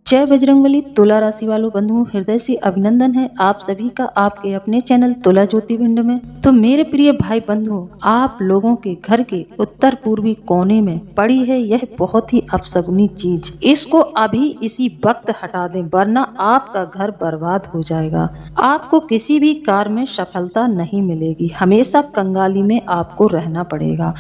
जय बजरंगबली। तुला राशि वालों बंधुओं, हृदय से अभिनंदन है आप सभी का आपके अपने चैनल तुला ज्योतिर्विंड में। तो मेरे प्रिय भाई बंधुओं, आप लोगों के घर के उत्तर पूर्वी कोने में पड़ी है यह बहुत ही अपशगुनी चीज। इसको अभी इसी वक्त हटा दें, वरना आपका घर बर्बाद हो जाएगा। आपको किसी भी कार्य में सफलता नहीं मिलेगी, हमेशा कंगाली में आपको रहना पड़ेगा।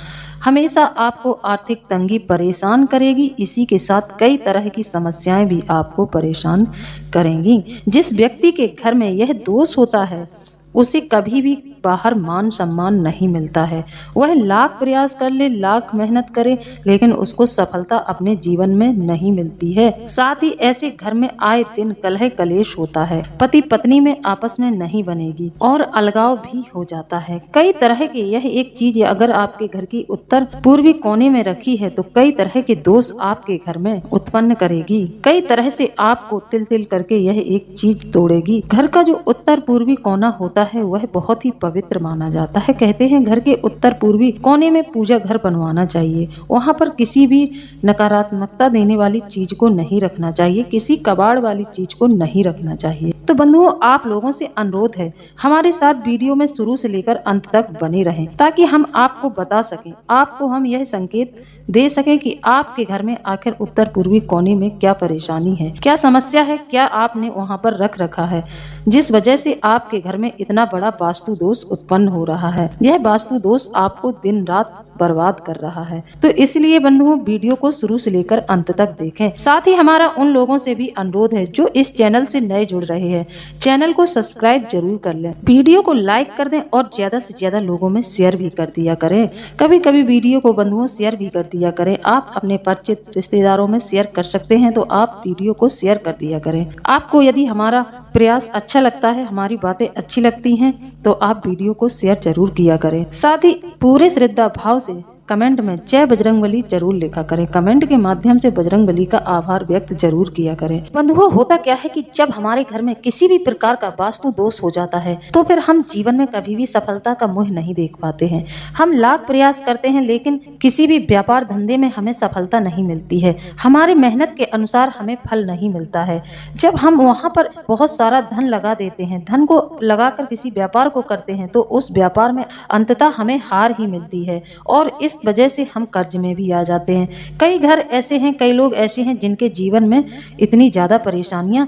हमेशा आपको आर्थिक तंगी परेशान करेगी। इसी के साथ कई तरह की समस्याएं भी आपको परेशान करेंगी। जिस व्यक्ति के घर में यह दोष होता है उसे कभी भी बाहर मान सम्मान नहीं मिलता है। वह लाख प्रयास कर ले, लाख मेहनत करे, लेकिन उसको सफलता अपने जीवन में नहीं मिलती है। साथ ही ऐसे घर में आए दिन कलह कलेश होता है, पति पत्नी में आपस में नहीं बनेगी और अलगाव भी हो जाता है। कई तरह के यह एक चीज अगर आपके घर की उत्तर पूर्वी कोने में रखी है तो कई तरह के दोष आपके घर में उत्पन्न करेगी। कई तरह से आपको तिल तिल करके यह एक चीज तोड़ेगी। घर का जो उत्तर पूर्वी कोना होता है वह बहुत ही पवित्र माना जाता है। कहते हैं घर के उत्तर पूर्वी कोने में पूजा घर बनवाना चाहिए। वहां पर किसी भी नकारात्मकता देने वाली चीज को नहीं रखना चाहिए, किसी कबाड़ वाली चीज को नहीं रखना चाहिए। तो बंधुओं, आप लोगों से अनुरोध है हमारे साथ वीडियो में शुरू से लेकर अंत तक बने रहें, ताकि हम आपको बता सकें, आपको हम यह संकेत दे सकें कि आपके घर में आखिर उत्तर पूर्वी कोने में क्या परेशानी है, क्या समस्या है, क्या आपने वहां पर रख रखा है जिस वजह से आपके घर में इतना बड़ा वास्तु दोष उत्पन्न हो रहा है। यह वास्तु दोष आपको दिन रात बर्बाद कर रहा है। तो इसलिए बंधुओं, वीडियो को शुरू से लेकर अंत तक देखें। साथ ही हमारा उन लोगों से भी अनुरोध है जो इस चैनल से नए जुड़ रहे हैं, चैनल को सब्सक्राइब जरूर कर लें, वीडियो को लाइक कर दें और ज्यादा से ज्यादा लोगों में शेयर भी कर दिया करें। कभी कभी वीडियो को बंधुओं शेयर भी कर दिया करें। आप अपने परिचित रिश्तेदारों में शेयर कर सकते हैं, तो आप वीडियो को शेयर कर दिया करें। आपको यदि हमारा प्रयास अच्छा लगता है, हमारी बातें अच्छी लगती हैं, तो आप वीडियो को शेयर जरूर किया करें। साथ ही पूरे श्रद्धा भाव से कमेंट में जय बजरंगबली जरूर लिखा करें। कमेंट के माध्यम से बजरंगबली का आभार व्यक्त जरूर किया करें। बंधुओं, होता क्या है कि जब हमारे घर में किसी भी प्रकार का वास्तु दोष हो जाता है तो फिर हम जीवन में कभी भी सफलता का मुंह नहीं देख पाते हैं। हम लाख प्रयास करते हैं, लेकिन किसी भी व्यापार धंधे में हमें सफलता नहीं मिलती है। हमारे मेहनत के अनुसार हमें फल नहीं मिलता है। जब हम वहाँ पर बहुत सारा धन लगा देते हैं, धन को लगाकर किसी व्यापार को करते हैं, तो उस व्यापार में अंततः हमें हार ही मिलती है और इस वजह से हम कर्ज में भी आ जाते हैं। कई घर ऐसे हैं, कई लोग ऐसे हैं जिनके जीवन में इतनी ज्यादा परेशानियां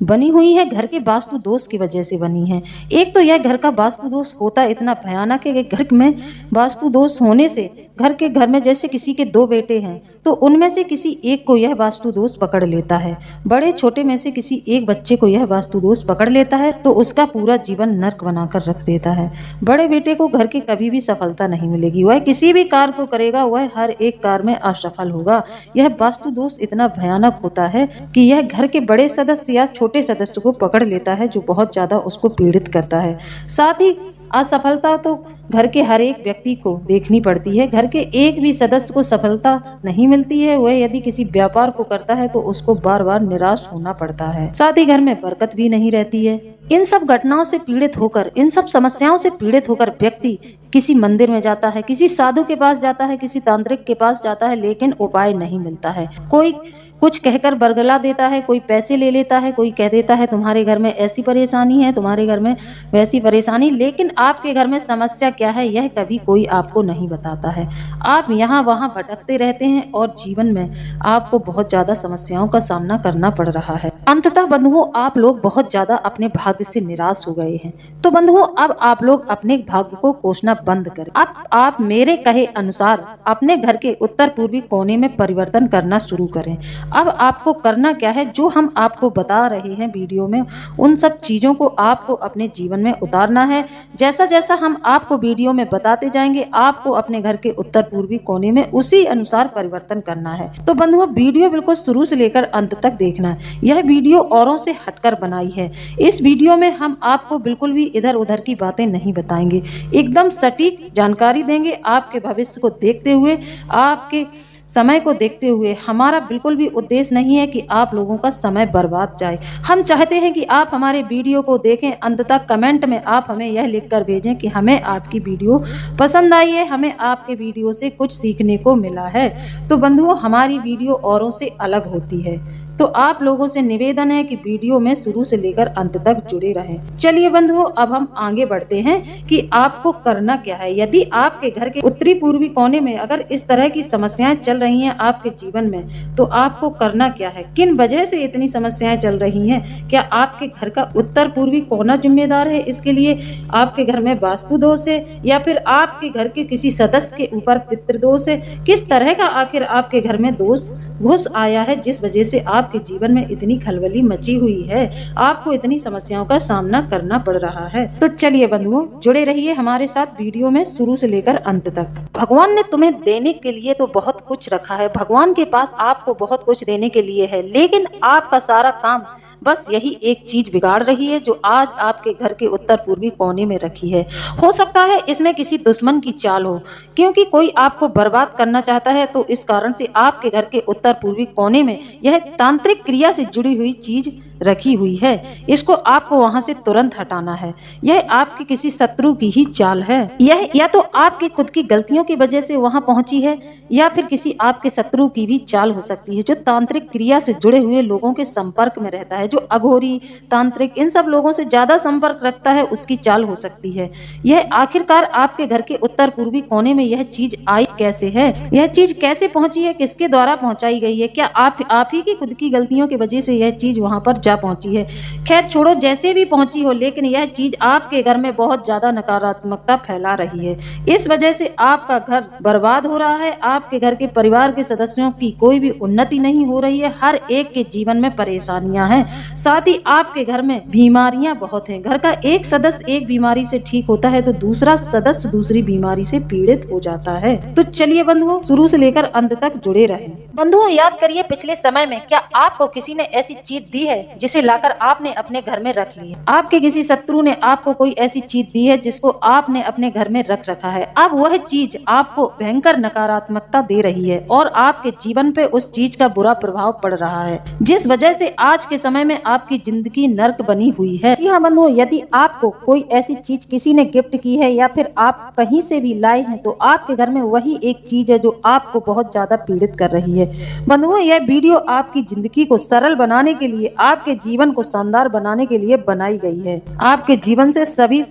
बनी हुई है, घर के वास्तु दोष की वजह से बनी है। एक तो यह घर का वास्तु दोष होता इतना भयानक है कि घर में वास्तु दोष होने से घर में जैसे किसी के दो बेटे हैं तो उनमें से किसी एक को यह वास्तु दोष पकड़ लेता है। बड़े छोटे में से किसी एक बच्चे को यह वास्तु दोष पकड़ लेता है तो उसका पूरा जीवन नर्क बनाकर रख देता है। बड़े बेटे को घर की कभी भी सफलता नहीं मिलेगी। वह किसी भी कार्य को करेगा वह हर एक कार्य में असफल होगा। यह वास्तु दोष इतना भयानक होता है कि यह घर के बड़े सदस्य या छोटे सदस्य को पकड़ लेता है, जो बहुत ज्यादा उसको पीड़ित करता है। साथ ही असफलता तो घर के हर एक व्यक्ति को देखनी पड़ती है। घर के एक भी सदस्य को सफलता नहीं मिलती है। वह यदि किसी व्यापार को करता है तो उसको बार बार निराश होना पड़ता है। साथ ही घर में बरकत भी नहीं रहती है। इन सब घटनाओं से पीड़ित होकर, इन सब समस्याओं से पीड़ित होकर व्यक्ति किसी मंदिर में जाता है, किसी साधु के पास जाता है, किसी तांत्रिक के पास जाता है, लेकिन उपाय नहीं मिलता है। कोई कुछ कहकर बरगला देता है, कोई पैसे ले लेता है, कोई कह देता है तुम्हारे घर में ऐसी परेशानी है, तुम्हारे घर में वैसी परेशानी, लेकिन आपके घर में समस्या क्या है यह कभी कोई आपको नहीं बताता है। आप यहाँ वहाँ भटकते रहते हैं और जीवन में आपको बहुत ज्यादा समस्याओं का सामना करना पड़ रहा है। अंततः बंधुओं, आप लोग बहुत ज्यादा अपने भाग्य से निराश हो गए हैं। तो बंधुओं, अब आप लोग अपने भाग्य को कोसना बंद करें। अब आप मेरे कहे अनुसार अपने घर के उत्तर पूर्वी कोने में परिवर्तन करना शुरू करें। अब आपको करना क्या है, जो हम आपको बता रहे हैं वीडियो में, उन सब चीजों को आपको अपने जीवन में उतारना है। जैसा जैसा हम आपको वीडियो में बताते जाएंगे, आपको अपने घर के उत्तर पूर्वी कोने में उसी अनुसार परिवर्तन करना है। तो बंधुओं, वीडियो बिल्कुल शुरू से लेकर अंत तक देखना। यह वीडियो औरों से हटकर बनाई है। इस वीडियो में हम आपको बिल्कुल भी इधर उधर की बातें नहीं बताएंगे, एकदम सटीक जानकारी देंगे। आपके भविष्य को देखते हुए, आपके समय को देखते हुए, हमारा बिल्कुल भी उद्देश्य नहीं है कि आप लोगों का समय बर्बाद जाए। हम चाहते हैं कि आप हमारे वीडियो को देखें अंत तक। कमेंट में आप हमें यह लिखकर भेजें कि हमें आपकी वीडियो पसंद आई है, हमें आपके वीडियो से कुछ सीखने को मिला है। तो बंधुओं, हमारी वीडियो औरों से अलग होती है। तो आप लोगों से निवेदन है कि वीडियो में शुरू से लेकर अंत तक जुड़े रहें। चलिए बंधुओं, अब हम आगे बढ़ते हैं कि आपको करना क्या है। यदि आपके घर के उत्तरी पूर्वी कोने में अगर इस तरह की समस्याएं चल रही हैं आपके जीवन में, तो आपको करना क्या है, किन वजह से इतनी समस्याएं चल रही हैं, क्या आपके घर का उत्तर पूर्वी कोना जिम्मेदार है इसके लिए, आपके घर में वास्तु दोष है, या फिर आपके घर के किसी सदस्य के ऊपर पितृदोष है, किस तरह का आखिर आपके घर में दोष घुस आया है जिस वजह से आपके जीवन में इतनी खलबली मची हुई है, आपको इतनी समस्याओं का सामना करना पड़ रहा है। तो चलिए बंधुओं, जुड़े रहिए हमारे साथ वीडियो में शुरू से लेकर अंत तक। भगवान ने तुम्हें देने के लिए तो बहुत कुछ रखा है, भगवान के पास आपको बहुत कुछ देने के लिए है, लेकिन आपका सारा काम बस यही एक चीज बिगाड़ रही है जो आज आपके घर के उत्तर पूर्वी कोने में रखी है। हो सकता है इसमें किसी दुश्मन की चाल हो, क्योंकि कोई आपको बर्बाद करना चाहता है, तो इस कारण से आपके घर के उत्तर पूर्वी कोने में यह तांत्रिक क्रिया से जुड़ी हुई चीज रखी हुई है। इसको आपको वहां से तुरंत हटाना है। यह आपके किसी शत्रु की ही चाल है। यह या तो आपके खुद की गलतियों की वजह से वहां पहुंची है, या फिर किसी आपके शत्रु की भी चाल हो सकती है जो तांत्रिक क्रिया से जुड़े हुए लोगों के संपर्क में रहता है, जो अघोरी, तांत्रिक, इन सब लोगों से ज्यादा संपर्क रखता है, उसकी चाल हो सकती है। यह आखिरकार आपके घर के उत्तर पूर्वी कोने में यह चीज आई कैसे है, यह चीज कैसे पहुंची है, किसके द्वारा पहुंचाई गई है, क्या आप ही की खुद की गलतियों की वजह से यह चीज वहां पर जा पहुंची है। खैर छोड़ो, जैसे भी पहुंची हो, लेकिन यह चीज आपके घर में बहुत ज्यादा नकारात्मकता फैला रही है। इस वजह से आपका घर बर्बाद हो रहा है, आपके घर के परिवार के सदस्यों की कोई भी उन्नति नहीं हो रही है, हर एक के जीवन में परेशानियां हैं, साथ ही आपके घर में बीमारियां बहुत हैं। घर का एक सदस्य एक बीमारी से ठीक होता है तो दूसरा सदस्य दूसरी बीमारी से पीड़ित हो जाता है। तो चलिए बंधुओं, शुरू से लेकर अंत तक जुड़े रहें। बंधुओं, याद करिए पिछले समय में क्या आपको किसी ने ऐसी चीज दी है जिसे लाकर आपने अपने घर में रख ली है। आपके किसी शत्रु ने आपको कोई ऐसी चीज दी है जिसको आपने अपने घर में रख रखा है। अब वह चीज आपको भयंकर नकारात्मकता दे रही है और आपके जीवन पे उस चीज का बुरा प्रभाव पड़ रहा है, जिस वजह से आज के समय में आपकी जिंदगी नर्क बनी हुई है। जी हाँ बंधुओं, यदि आपको कोई ऐसी चीज किसी ने गिफ्ट की है या फिर आप कहीं से भी लाए हैं, तो आपके घर में वही एक चीज है जो आपको बहुत ज्यादा पीड़ित कर रही है। बंधुओं, यह वीडियो आपकी जिंदगी को सरल बनाने के लिए, आपके जीवन को शानदार बनाने के लिए बनाई गई है। आपके जीवन से सभी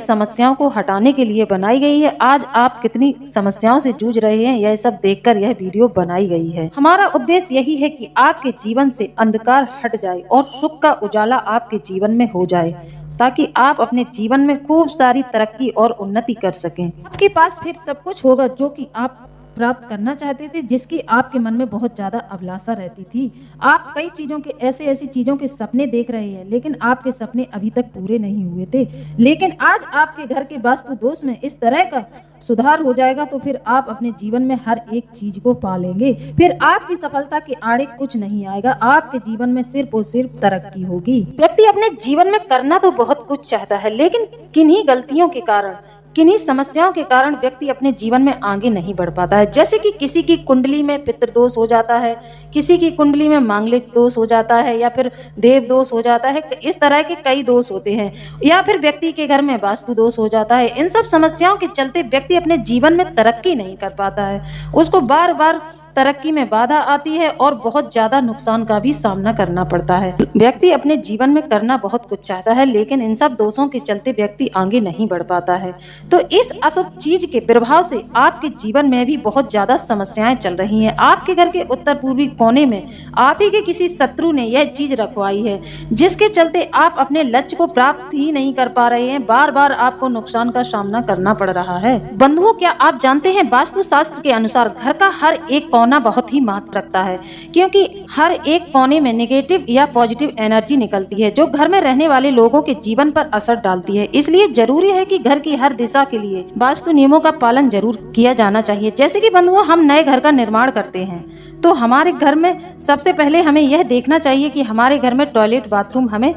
समस्याओं को हटाने के लिए बनाई गई है। आज आप कितनी समस्याओं से जूझ रहे हैं, यह सब देखकर यह वीडियो बनाई गई है। हमारा उद्देश्य यही है कि आपके जीवन से अंधकार हट जाए और सुख का उजाला आपके जीवन में हो जाए, ताकि आप अपने जीवन में खूब सारी तरक्की और उन्नति कर सकें। आपके पास फिर सब कुछ होगा जो कि आप प्राप्त करना चाहते थे, जिसकी आपके मन में बहुत ज्यादा अभिलाषा रहती थी। आप कई चीजों के ऐसी चीजों के सपने देख रहे हैं, लेकिन आपके सपने अभी तक पूरे नहीं हुए थे। लेकिन आज आपके घर के वास्तु दोष में इस तरह का सुधार हो जाएगा, तो फिर आप अपने जीवन में हर एक चीज को पालेंगे। फिर आपकी सफलता के आड़े कुछ नहीं आएगा, आपके जीवन में सिर्फ और सिर्फ तरक्की होगी। व्यक्ति अपने जीवन में करना तो बहुत कुछ चाहता है, लेकिन किन्हीं गलतियों के कारण, किन्हीं समस्याओं के कारण व्यक्ति अपने जीवन में आगे नहीं बढ़ पाता है। जैसे कि किसी की कुंडली में पितृदोष हो जाता है, किसी की कुंडली में मांगलिक दोष हो जाता है, या फिर देव दोष हो जाता है। इस तरह के कई दोष होते हैं, या फिर व्यक्ति के घर में वास्तु दोष हो जाता है। इन सब समस्याओं के चलते व्यक्ति अपने जीवन में तरक्की नहीं कर पाता है, उसको बार बार तरक्की में बाधा आती है और बहुत ज्यादा नुकसान का भी सामना करना पड़ता है। व्यक्ति अपने जीवन में करना बहुत कुछ चाहता है, लेकिन इन सब दोषों के चलते व्यक्ति आगे नहीं बढ़ पाता है। तो इस अशुभ चीज के प्रभाव से आपके जीवन में भी बहुत ज्यादा समस्याएं चल रही हैं। आपके घर के उत्तर पूर्वी कोने में आप ही के किसी शत्रु ने यह चीज रखवाई है, जिसके चलते आप अपने लक्ष्य को प्राप्त ही नहीं कर पा रहे हैं। बार बार आपको नुकसान का सामना करना पड़ रहा है। बंधुओं, क्या आप जानते हैं वास्तु शास्त्र के अनुसार घर का हर एक कोना बहुत ही महत्व रखता है, क्योंकि हर एक कोने में नेगेटिव या पॉजिटिव एनर्जी निकलती है जो घर में रहने वाले लोगों के जीवन पर असर डालती है। इसलिए जरूरी है कि घर की हर दिशा के लिए वास्तु नियमों का पालन जरूर किया जाना चाहिए। जैसे कि बंधुओं, हम नए घर का निर्माण करते हैं तो हमारे घर में सबसे पहले हमें यह देखना चाहिए कि हमारे घर में टॉयलेट बाथरूम हमें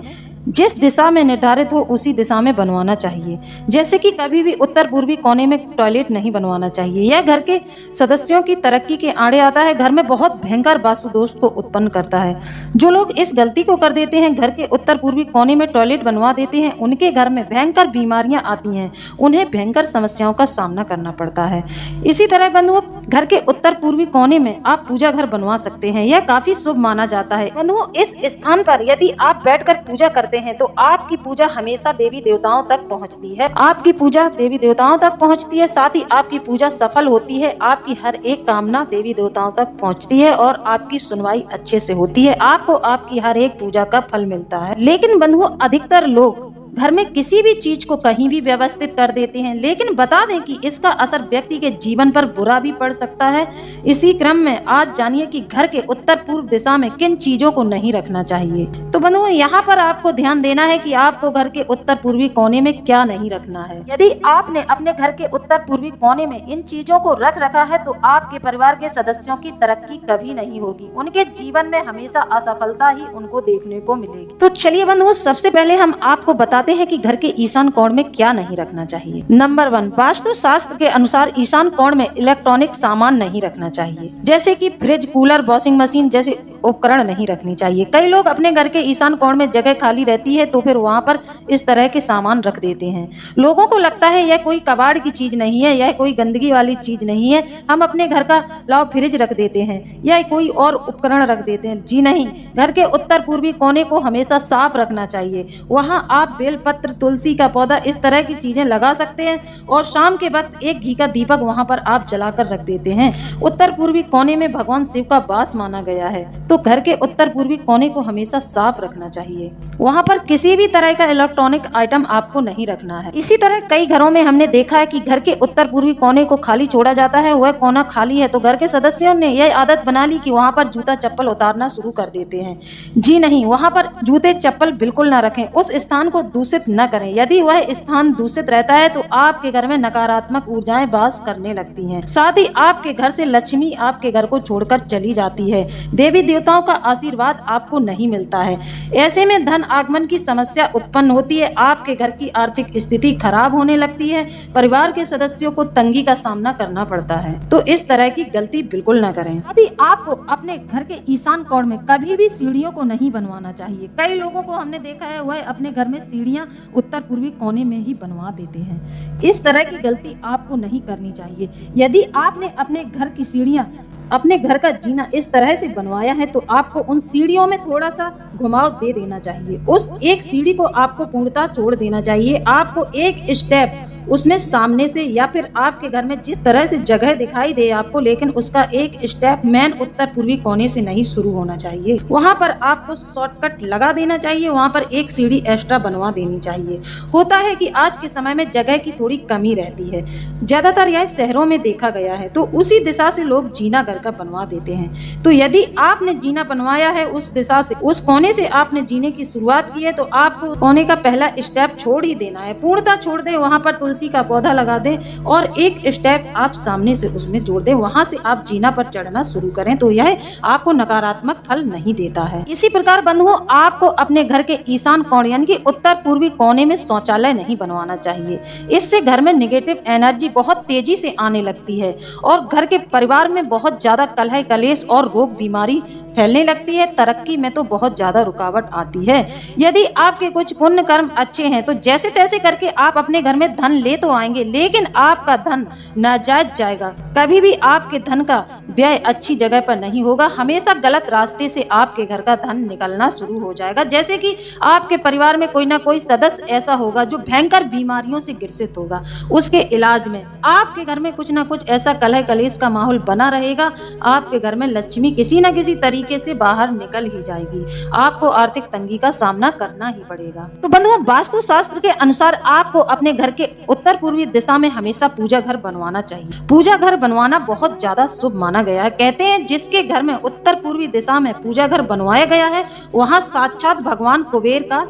जिस दिशा में निर्धारित हो उसी दिशा में बनवाना चाहिए। जैसे कि कभी भी उत्तर पूर्वी कोने में टॉयलेट नहीं बनवाना चाहिए। यह घर के सदस्यों की तरक्की के आड़े आता है, घर में बहुत भयंकर वास्तु दोष को उत्पन्न करता है। जो लोग इस गलती को कर देते हैं, घर के उत्तर पूर्वी कोने में टॉयलेट बनवा देते हैं, उनके घर में भयंकर बीमारियां आती हैं, उन्हें भयंकर समस्याओं का सामना करना पड़ता है। इसी तरह बंधुओं, घर के उत्तर पूर्वी कोने में आप पूजा घर बनवा सकते हैं। यह काफी शुभ माना जाता है। बंधुओं, इस स्थान पर यदि आप बैठकर पूजा करते हैं तो आपकी पूजा हमेशा देवी देवताओं तक पहुंचती है। आपकी पूजा देवी देवताओं तक पहुंचती है, साथ ही आपकी पूजा सफल होती है। आपकी हर एक कामना देवी देवताओं तक पहुंचती है और आपकी सुनवाई अच्छे से होती है। आपको आपकी हर एक पूजा का फल मिलता है। लेकिन बंधुओं, अधिकतर लोग घर में किसी भी चीज को कहीं भी व्यवस्थित कर देते हैं, लेकिन बता दें कि इसका असर व्यक्ति के जीवन पर बुरा भी पड़ सकता है। इसी क्रम में आज जानिए कि घर के उत्तर पूर्व दिशा में किन चीजों को नहीं रखना चाहिए। तो बंधुओं, यहाँ पर आपको ध्यान देना है कि आपको घर के उत्तर पूर्वी कोने में क्या नहीं रखना है। यदि आपने अपने घर के उत्तर पूर्वी कोने में इन चीजों को रख रखा है तो आपके परिवार के सदस्यों की तरक्की कभी नहीं होगी। उनके जीवन में हमेशा असफलता ही उनको देखने को मिलेगी। तो चलिए बंधुओं, सबसे पहले हम आपको बताते हैं कि घर के ईशान कोण में क्या नहीं रखना चाहिए। नंबर 1, वास्तु शास्त्र के अनुसार ईशान कोण में इलेक्ट्रॉनिक सामान नहीं रखना चाहिए, जैसे कि फ्रिज, कूलर, वॉशिंग मशीन जैसे उपकरण नहीं रखनी चाहिए। कई लोग अपने घर के ईशान कोण में जगह खाली रहती है तो फिर वहाँ पर इस तरह के सामान रख देते हैं। लोगों को लगता है यह कोई कबाड़ की चीज नहीं है, यह कोई गंदगी वाली चीज नहीं है, हम अपने घर का लाओ फ्रिज रख देते हैं या कोई और उपकरण रख देते हैं। जी नहीं, घर के उत्तर पूर्वी कोने को हमेशा साफ रखना चाहिए। वहाँ आप बेलपत्र, तुलसी का पौधा, इस तरह की चीजें लगा सकते हैं और शाम के वक्त एक घी का दीपक वहाँ पर आप जलाकर रख देते हैं। उत्तर पूर्वी कोने में भगवान शिव का वास माना गया है, तो घर के उत्तर पूर्वी कोने को हमेशा साफ रखना चाहिए। वहाँ पर किसी भी तरह का इलेक्ट्रॉनिक आइटम आपको नहीं रखना है। इसी तरह कई घरों में हमने देखा है कि घर के उत्तर पूर्वी कोने को खाली छोड़ा जाता है। वह कोना खाली है तो घर के सदस्यों ने यह आदत बना ली कि वहाँ पर जूता चप्पल उतारना शुरू कर देते हैं। जी नहीं, वहाँ पर जूते चप्पल बिल्कुल न रखें। उस स्थान को दूषित न करें। यदि वह स्थान दूषित रहता है तो आपके घर में नकारात्मक ऊर्जाएं वास करने लगती हैं। साथ ही आपके घर से लक्ष्मी आपके घर को छोड़कर चली जाती है। देवी देवताओं का आशीर्वाद आपको नहीं मिलता है। ऐसे में धन आगमन की समस्या उत्पन्न होती है। आपके घर की आर्थिक स्थिति खराब होने लगती है। परिवार के सदस्यों को तंगी का सामना करना पड़ता है। तो इस तरह की गलती बिल्कुल न करें। यदि आपको अपने घर के ईशान कोण में कभी भी सीढ़ियों को नहीं बनवाना चाहिए। कई लोगों को हमने देखा है वह अपने घर में सीढ़ियां उत्तर पूर्वी कोने में ही बनवा देते हैं। इस तरह की गलती आपको नहीं करनी चाहिए। यदि आपने अपने घर की सीढ़ियां, अपने घर का जीना इस तरह से बनवाया है तो आपको उन सीढ़ियों में थोड़ा सा घुमाव दे देना चाहिए। उस एक सीढ़ी को आपको पूर्णतः छोड़ देना चाहिए। आपको एक स्टेप उसमें सामने से या फिर आपके घर में जिस तरह से जगह दिखाई दे आपको, लेकिन उसका एक स्टेप मेन उत्तर पूर्वी कोने से नहीं शुरू होना चाहिए। वहाँ पर आपको शॉर्टकट लगा देना चाहिए। वहाँ पर एक सीढ़ी एक्स्ट्रा बनवा देनी चाहिए। होता है कि आज के समय में जगह की थोड़ी कमी रहती है। ज्यादातर यह शहरों में देखा गया है, तो उसी दिशा से लोग जीना घर का बनवा देते हैं। तो यदि आपने जीना बनवाया है उस दिशा से, उस कोने से आपने जीने की शुरुआत की है तो आपको कोने का पहला स्टेप छोड़ ही देना है। पूर्णतः छोड़ दें। वहाँ पर तुलसी का पौधा लगा दें और एक स्टेप आप सामने से उसमें जोड़ दें। वहां से आप जीना पर चढ़ना शुरू करें तो यह आपको नकारात्मक फल नहीं देता है। इसी प्रकार बंधुओं, आपको अपने घर के ईशान कोण यानी कि उत्तर पूर्वी कोने में शौचालय नहीं बनवाना चाहिए। इससे घर में नेगेटिव एनर्जी बहुत तेजी से आने लगती है और घर के परिवार में बहुत ज्यादा कलह, कलेश और रोग बीमारी फैलने लगती है। तरक्की में तो बहुत ज्यादा रुकावट आती है। यदि आपके कुछ पुण्य कर्म अच्छे हैं तो जैसे तैसे करके आप अपने घर में धन ले तो आएंगे, लेकिन आपका धन नाजायज जाएगा। कभी भी आपके धन का व्यय अच्छी जगह पर नहीं होगा। हमेशा गलत रास्ते से आपके घर का धन निकलना शुरू हो जाएगा। जैसे कि आपके परिवार में कोई ना कोई सदस्य ऐसा होगा जो भयंकर बीमारियों से ग्रसित होगा। उसके इलाज में आपके घर में कुछ ना कुछ ऐसा कलह कलेश का माहौल बना रहेगा। आपके घर में लक्ष्मी किसी न किसी तरीके से बाहर निकल ही जाएगी। आपको आर्थिक तंगी का सामना करना ही पड़ेगा। तो बंधुओं, वास्तु शास्त्र के अनुसार आपको अपने घर के उत्तर पूर्वी दिशा में हमेशा पूजा घर बनवाना चाहिए। पूजा घर बनवाना बहुत ज्यादा शुभ माना गया है। कहते हैं जिसके घर में उत्तर पूर्वी दिशा में पूजा घर बनवाया गया है वहाँ साक्षात भगवान कुबेर का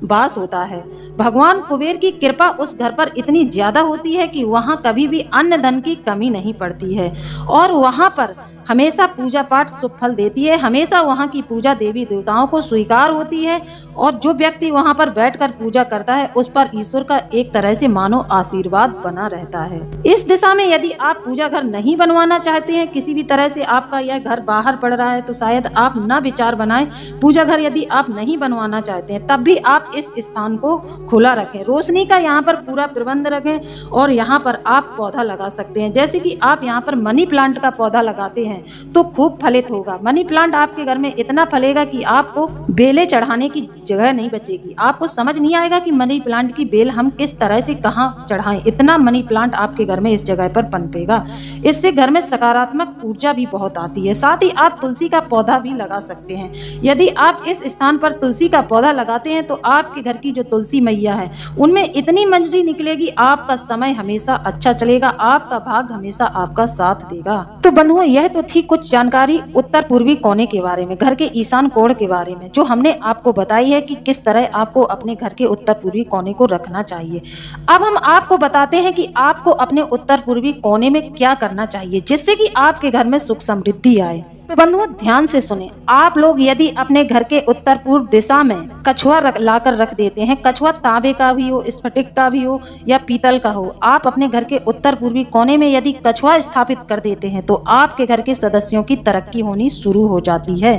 वास होता है। भगवान कुबेर की कृपा उस घर पर इतनी ज्यादा होती है कि वहाँ कभी भी अन्न धन की कमी नहीं पड़ती है और वहाँ पर हमेशा पूजा पाठ शुभ फल देती है, हमेशा वहाँ की पूजा देवी देवताओं को स्वीकार होती है और जो व्यक्ति वहाँ पर बैठकर पूजा करता है उस पर ईश्वर का एक तरह से मानो आशीर्वाद बना रहता है। इस दिशा में यदि आप पूजा घर नहीं बनवाना चाहते हैं, किसी भी तरह से आपका यह घर बाहर पड़ रहा है, तो शायद आप न विचार बनाएं। पूजा घर यदि आप नहीं बनवाना चाहते हैं तब भी आप इस स्थान को खुला रखें, रोशनी का यहाँ पर पूरा प्रबंध रखें और यहाँ पर आप पौधा लगा सकते हैं। जैसे कि आप यहाँ पर मनी प्लांट का पौधा लगाते हैं तो खूब फलित होगा। मनी प्लांट आपके घर में इतना फलेगा कि आपको बेलें चढ़ाने की जगह नहीं बचेगी। आपको समझ नहीं आएगा कि मनी प्लांट की बेल हम किस तरह से कहाँ चढ़ाएं। इतना मनी प्लांट आपके घर में इस जगह पर पनपेगा। इससे घर में सकारात्मक ऊर्जा भी बहुत आती है। साथ ही आप तुलसी का पौधा भी लगा सकते हैं। यदि आप इस स्थान पर तुलसी का पौधा लगाते हैं तो आपके घर की जो तुलसी मैया है उनमें इतनी मंजरी निकलेगी, आपका समय हमेशा अच्छा चलेगा, आपका भाग हमेशा आपका साथ देगा। तो बंधुओं, यह तो थी कुछ जानकारी उत्तर पूर्वी कोने के बारे में, घर के ईशान कोण के बारे में, जो हमने आपको बताई है कि किस तरह आपको अपने घर के उत्तर पूर्वी कोने को रखना चाहिए। अब हम आपको बताते हैं कि आपको अपने उत्तर पूर्वी कोने में क्या करना चाहिए जिससे कि आपके घर में सुख समृद्धि आए। तो बंधुओं, ध्यान से सुने। आप लोग यदि अपने घर के उत्तर पूर्व दिशा में कछुआ लाकर रख देते हैं, कछुआ तांबे का भी हो, स्फटिक का भी हो या पीतल का हो, आप अपने घर के उत्तर पूर्वी कोने में यदि कछुआ स्थापित कर देते हैं तो आपके घर के सदस्यों की तरक्की होनी शुरू हो जाती है।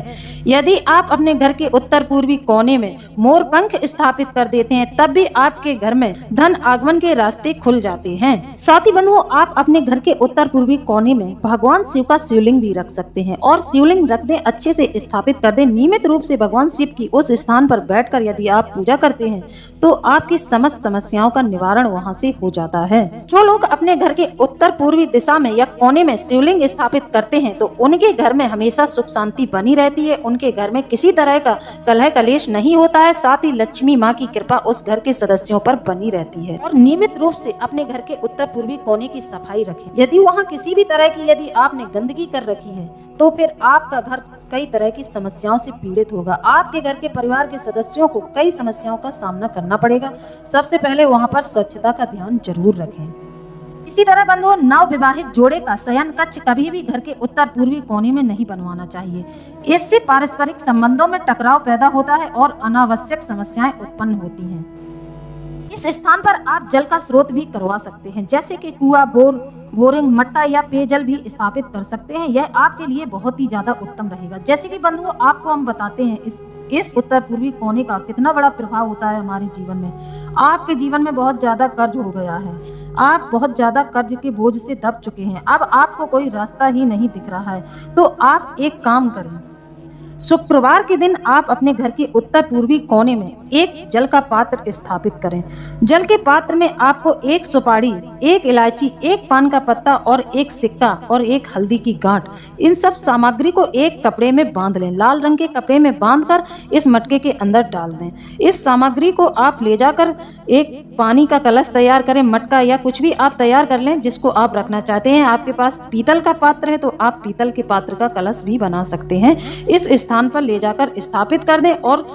यदि आप अपने घर के उत्तर पूर्वी कोने में मोर पंख स्थापित कर देते हैं तब भी आपके घर में धन आगमन के रास्ते खुल जाते हैं। साथ ही बंधुओं, आप अपने घर के उत्तर पूर्वी कोने में भगवान शिव का शिवलिंग भी रख सकते हैं और शिवलिंग रख दें, अच्छे से स्थापित कर दें। नियमित रूप से भगवान शिव की उस स्थान पर बैठकर यदि आप पूजा करते हैं तो आपकी समस्त समस्याओं का निवारण वहां से हो जाता है। जो लोग अपने घर के उत्तर पूर्वी दिशा में या कोने में शिवलिंग स्थापित करते हैं तो उनके घर में हमेशा सुख शांति बनी रहती है, उनके घर में किसी तरह का कलह कलेश नहीं होता है। साथ ही लक्ष्मी माँ की कृपा उस घर के सदस्यों पर बनी रहती है। और नियमित रूप से अपने घर के उत्तर पूर्वी कोने की सफाई रखें। यदि वहाँ किसी भी तरह की यदि आपने गंदगी कर रखी है तो फिर आपका घर कई तरह की समस्याओं से पीड़ित होगा। आपके घर के परिवार के सदस्यों को कई समस्याओं का सामना करना पड़ेगा। सबसे पहले वहां पर स्वच्छता का ध्यान जरूर रखें। इसी तरह बंधुओं, नव विवाहित जोड़े का शयन कक्ष कभी भी घर के उत्तर पूर्वी कोने में नहीं बनवाना चाहिए। इससे पारस्परिक संबंधों में टकराव पैदा होता है और अनावश्यक समस्याएं उत्पन्न होती हैं। इस स्थान पर आप जल का स्रोत भी करवा सकते हैं, जैसे कि कुआं, बोरिंग, मट्टा या पेयजल भी स्थापित कर सकते हैं। यह आपके लिए बहुत ही ज्यादा उत्तम रहेगा। जैसे कि बंधुओं, आपको हम बताते हैं इस उत्तर पूर्वी कोने का कितना बड़ा प्रभाव होता है हमारे जीवन में। आपके जीवन में बहुत ज्यादा कर्ज हो गया है, आप बहुत ज्यादा कर्ज के बोझ से दब चुके हैं, अब आपको कोई रास्ता ही नहीं दिख रहा है, तो आप एक काम करें। शुक्रवार के दिन आप अपने घर के उत्तर पूर्वी कोने में एक जल का पात्र स्थापित करें। जल के पात्र में आपको एक सुपारी, एक इलायची, एक पान का पत्ता और एक सिक्का और एक हल्दी की गांठ, इन सब सामग्री को एक कपड़े में बांध लें। लाल रंग के कपड़े में बांधकर इस मटके के अंदर डाल दें। इस सामग्री को आप ले जाकर एक पानी का कलश तैयार करें, मटका या कुछ भी आप तैयार कर लें जिसको आप रखना चाहते हैं। आपके पास पीतल का पात्र है तो आप पीतल के पात्र का कलश भी बना सकते हैं। इस स्थान पर ले जाकर स्थापित कर दें और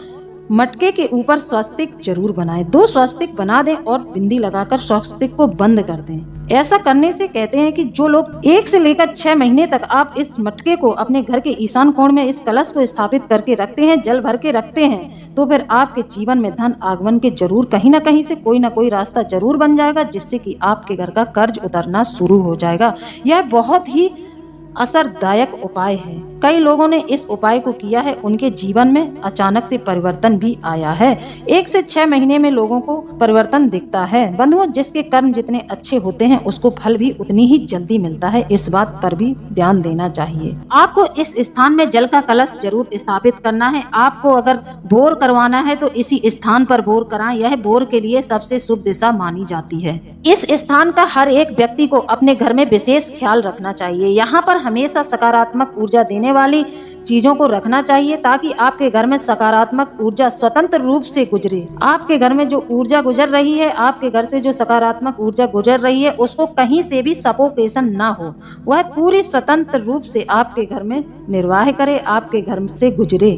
मटके के ऊपर स्वस्तिक जरूर बनाएं। 2 स्वस्तिक बना दें और बिंदी लगाकर स्वस्तिक को बंद कर दें। ऐसा करने से कहते हैं कि जो लोग 1 से लेकर 6 महीने तक आप इस मटके को अपने घर के ईशान कोण में इस कलश को स्थापित करके रखते हैं, जल भर के रखते हैं, तो फिर आपके जीवन में धन आगमन के जरूर कहीं ना कहीं से कोई ना कोई रास्ता जरूर बन जाएगा, जिससे कि आपके घर का कर्ज उतरना शुरू हो जाएगा। यह बहुत ही असरदायक उपाय है। कई लोगों ने इस उपाय को किया है, उनके जीवन में अचानक से परिवर्तन भी आया है। 1 से 6 महीने में लोगों को परिवर्तन दिखता है। बंधुओं, जिसके कर्म जितने अच्छे होते हैं उसको फल भी उतनी ही जल्दी मिलता है, इस बात पर भी ध्यान देना चाहिए। आपको इस स्थान में जल का कलश जरूर स्थापित करना है। आपको अगर बोर करवाना है तो इसी स्थान पर बोर कराएं, यह बोर के लिए सबसे शुभ दिशा मानी जाती है। इस स्थान का हर एक व्यक्ति को अपने घर में विशेष ख्याल रखना चाहिए। यहाँ पर हमेशा सकारात्मक ऊर्जा देने वाली चीजों को रखना चाहिए ताकि आपके घर में सकारात्मक ऊर्जा स्वतंत्र रूप से गुजरे। आपके घर में जो ऊर्जा गुजर रही है, आपके घर से जो सकारात्मक ऊर्जा गुजर रही है, उसको कहीं से भी सफोकेशन ना हो, वह पूरी स्वतंत्र रूप से आपके घर में निर्वाह करे, आपके घर से गुजरे।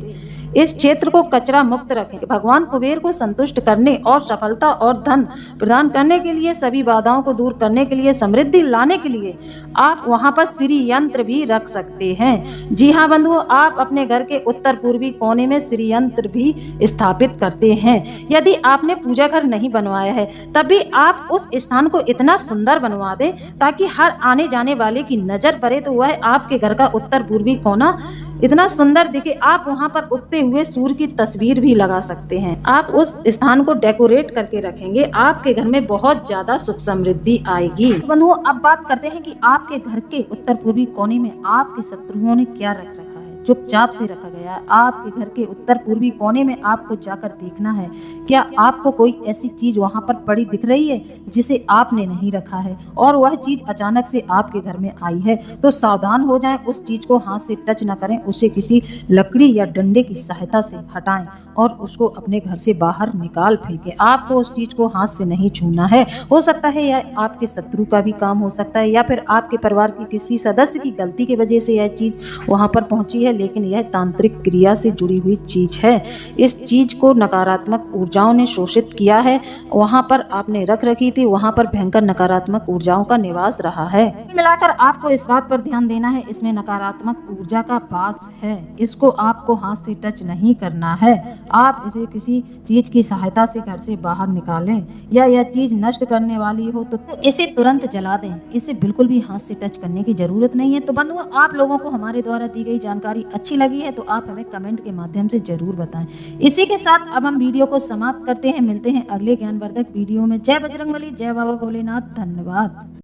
इस क्षेत्र को कचरा मुक्त रखें। भगवान कुबेर को संतुष्ट करने और सफलता और धन प्रदान करने के लिए, सभी बाधाओं को दूर करने के लिए, समृद्धि लाने के लिए आप वहां पर श्री यंत्र भी रख सकते हैं। जी हाँ बंधुओं, आप अपने घर के उत्तर पूर्वी कोने में श्री यंत्र भी स्थापित करते हैं। यदि आपने पूजा घर नहीं बनवाया है तभी आप उस स्थान को इतना सुंदर बनवा दें ताकि हर आने जाने वाले की नजर पड़े तो वह आपके घर का उत्तर पूर्वी कोना इतना सुंदर दिखे। आप वहां पर उगते हुए सूर्य की तस्वीर भी लगा सकते हैं। आप उस स्थान को डेकोरेट करके रखेंगे, आपके घर में बहुत ज्यादा सुख समृद्धि आएगी। बंधुओं, अब बात करते हैं कि आपके घर के उत्तर पूर्वी कोने में आपके शत्रुओं ने क्या रख रखा है। चुपचाप से रखा गया है। आपके घर के उत्तर पूर्वी कोने में आपको जाकर देखना है, क्या आपको कोई ऐसी चीज वहां पर पड़ी दिख रही है जिसे आपने नहीं रखा है और वह चीज अचानक से आपके घर में आई है तो सावधान हो जाएं। उस चीज को हाथ से टच न करें, उसे किसी लकड़ी या डंडे की सहायता से हटाएं और उसको अपने घर से बाहर निकाल फेंकें। आपको उस चीज को हाथ से नहीं छूना है। हो सकता है यह आपके शत्रु का भी काम हो सकता है या फिर आपके परिवार के किसी सदस्य की गलती की वजह से यह चीज वहां पर पहुंची है, लेकिन यह तांत्रिक क्रिया से जुड़ी हुई चीज है। इस चीज को नकारात्मक ऊर्जाओं ने शोषित किया है। वहां पर आपने रख रखी थी, वहां पर भयंकर नकारात्मक ऊर्जाओं का निवास रहा है। मिलाकर आपको इस बात पर ध्यान देना है, इसमें नकारात्मक ऊर्जा का वास है। इसको आपको हाथ से टच नहीं करना है। आप इसे किसी चीज की सहायता से घर से बाहर निकालें या यह चीज नष्ट करने वाली हो तो इसे तुरंत जला दें। इसे बिल्कुल भी हाथ से टच करने की जरूरत नहीं है। तो बंधुओं, आप लोगों को हमारे द्वारा दी गई जानकारी अच्छी लगी है तो आप हमें कमेंट के माध्यम से जरूर बताएं। इसी के साथ अब हम वीडियो को समाप्त करते हैं। मिलते हैं अगले ज्ञानवर्धक वीडियो में। जय बजरंगबली, जय बाबा भोलेनाथ। धन्यवाद।